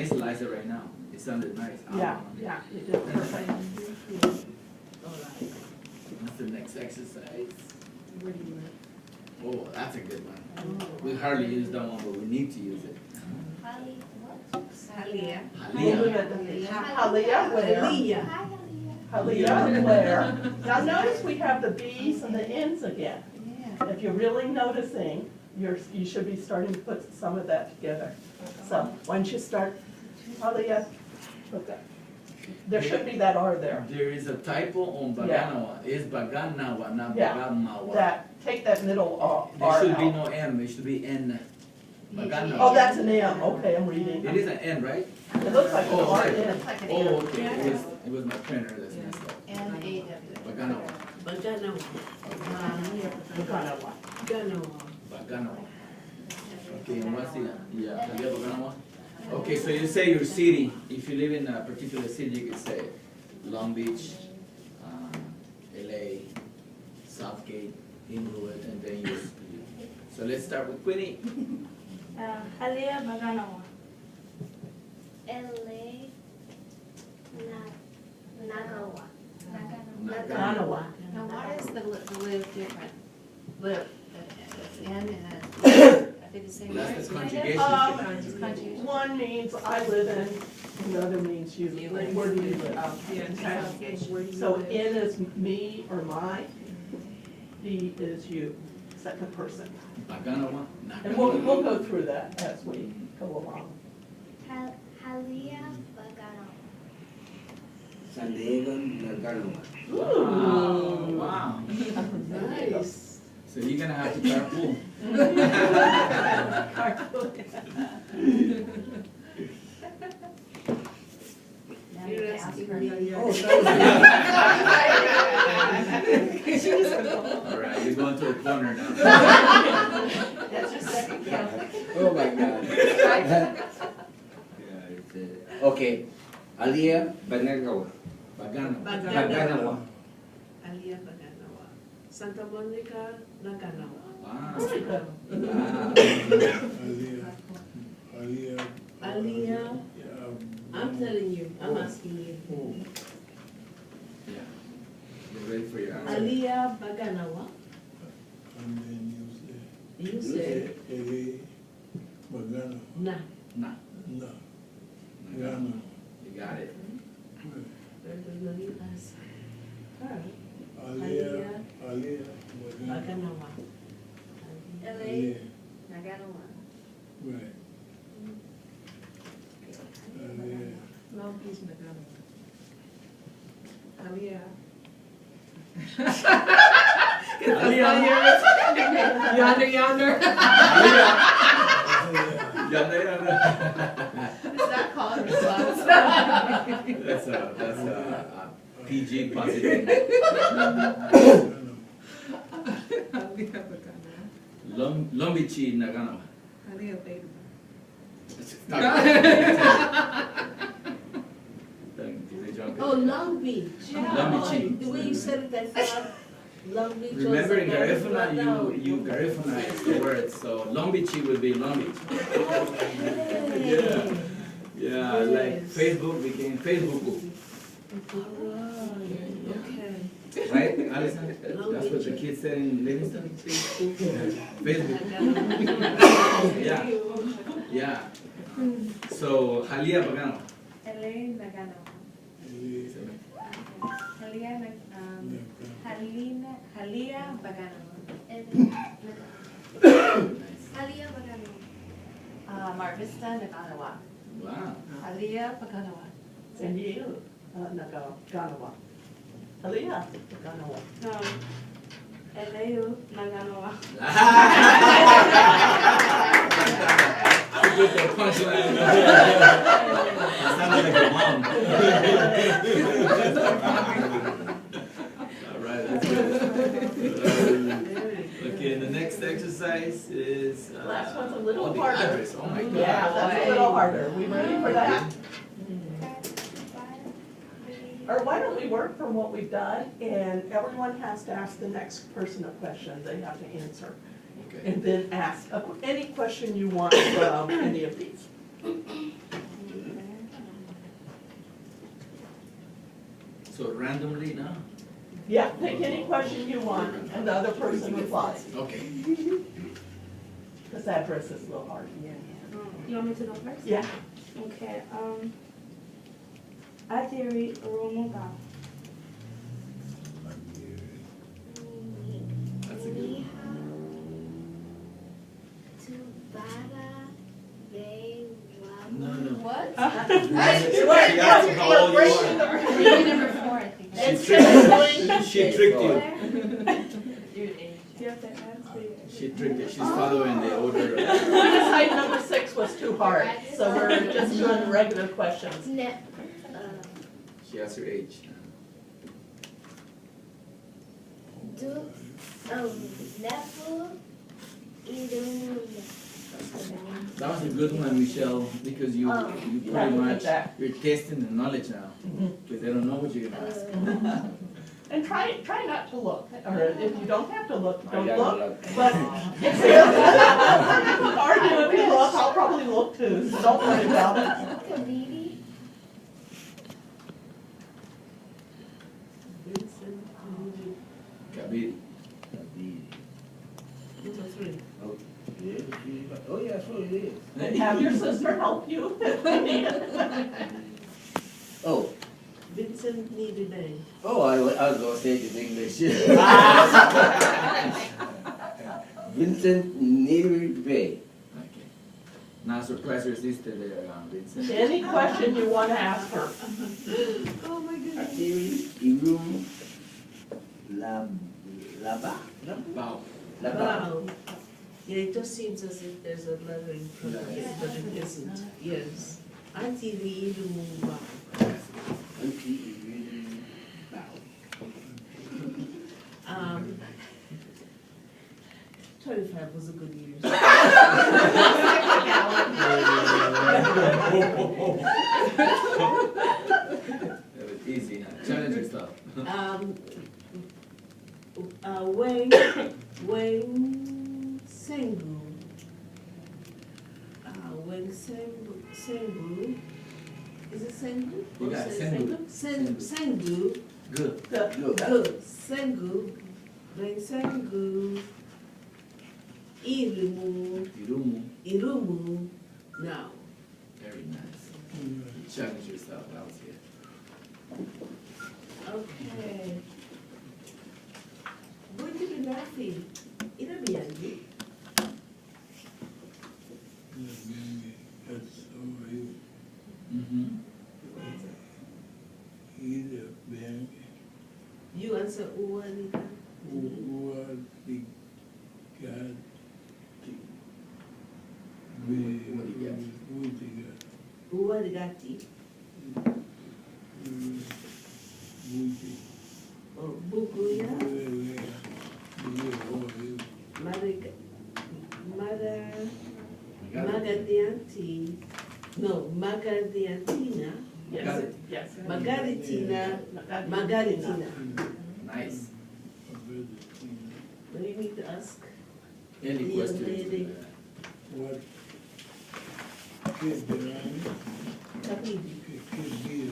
nasalize it right now. It sounded nice. Yeah, you did perfect. What's the next exercise? Where do you live? Oh, that's a good one. We hardly use that one, but we need to use it. Halia. Halia where? Halia where? Now notice we have the B's and the N's again. Yeah. If you're really noticing, you should be starting to put some of that together. So once you start, Halia, look up. There should be that R there. There is a typo on Baganawa. It's Baganawa, not Yeah. Baganawa. Take that middle R There should be out. no M. It should be N. Baganawa. Oh, that's an M. Okay, I'm reading. It is an N, right? It looks like an Oh, R okay. in. Oh, okay. It was my printer that's messed up. N-A-W. Baganawa. Baganawa. Baganawa. Baganawa. Okay, and what's the, yeah, Baganawa? Okay, so you say your city. If you live in a particular city, you could say Long Beach, LA, Southgate, Inglewood, and then you. So let's start with Queenie. Halia Baganawa. LA Nagawa. Baganawa. Now, why is the live different? Live. It's N and I think the same That's words. the conjugation. Conjugation. One means I live in, and the other means you. Like, where do you live? So N is me or my, B is you, second person. Baganawa. And we'll go through that as we go along. Halia Bagano. San Diego, Nagano. Wow. Wow. Nice. So you're gonna have to carpool. Now you have to ask for me. Oh, All right, you're going to a corner now. That's your second count. oh my God. Okay. Alia Banagawa. Baganawa. Baganawa. Alia Baganawa. Santa Monica, Naganawa. Wow. Very good. Wow. Alia, I'm telling you, I'm asking you. Yeah. You're ready for your answer. Alia Baganawa. And then You you say say, Ele Bagana. na. Nah. Na. Gana. You got it. Very good, no, you answer. Alright. Alia Bagana. Baganawa. LA Alia. Naganawa. Right. Alia. Long Beach, Naganawa. Alia. Yonder. Yonder. Is that called a response? That's a PG positive. Lombichi Naganawa. Oh, Long Beach. Long Beach. The way you said it, I thought Long Beach was. Remember in like Garifuna, down. you Garifuna is the word, so Long Beach would be Long Beach. Hey. Yeah, like Facebook became Facebook. Okay. Right, Alison? That's what the kids said in Livingston. Facebook. Yeah, yeah. So, Halia Bagano. LA Naganawa. Halia Baganawa. Halia Bagano. Mar Vista Naganawa. Wow. Halia Baganawa. San Diego, Naganawa. Halia, Naganawa. No. LA Naganawa. Put the punchline. That sounded like your mom. All right, that's good. Okay, and the next exercise is. Last one's a little the harder. address. Oh my God. Yeah, that's a little harder. We ready for that? Or why don't we work from what we've done, and everyone has to ask the next person a question they have to answer. Okay. And then ask any question you want from any of these. So randomly now? Yeah, pick any question you want, and the other person replies, Okay. because address is a little hard. You want me to go first? Yeah. Okay, Adiri Urumunga. That's a good one. No, no. What? She asked you how old you are. Maybe number 4, I think. She tricked you. Your age. You have to answer. She tricked you. She's following the order. We decided number 6 was too hard, so we're just doing regular questions. She asked her age. That was a good one, Michelle, because you pretty much, you're testing the knowledge now, because they don't know what you're gonna ask. And try not to look, or if you don't have to look, I don't got look. a lot. But if you argue if you look, I'll probably look too, so don't worry about it. Kabiri. Number 3. Oh, yeah, so it is. And have your sister help you if you need it. Oh, Vincent Neely Bay. oh, I was gonna say it in English. Vincent Neary Bay. Okay. Now surprise your sister there, Vincent. Any question you want to ask her. Oh my goodness. Atiri Irum Laba? Wow. Laba. Wow. Yeah, it just seems as if there's a letter in front of it, but it isn't. Yes. Atiri Irum. Auntie Irum Bao. 25 was a good year. That was easy, huh? Challenge yourself. Wang Sengu. Wang Sengu. Is it Sengu? You got it, Sengu. Sengu. Good. Good. Sengu. Wang Sengu. Irumu. Now. Very nice. Challenge yourself, that was it. Okay. Going to be laughing. It'll be angry. That's always Mm-hmm. either been You answer Uwanita. or the God. Uwadigati. Oh, Bukuya. Magadianti. No, Magadiantina. Yes, yes. Magaritina. Magaritina. Nice. Do you need to ask? Any Young questions? lady. What kid did I? Kapidi. Kid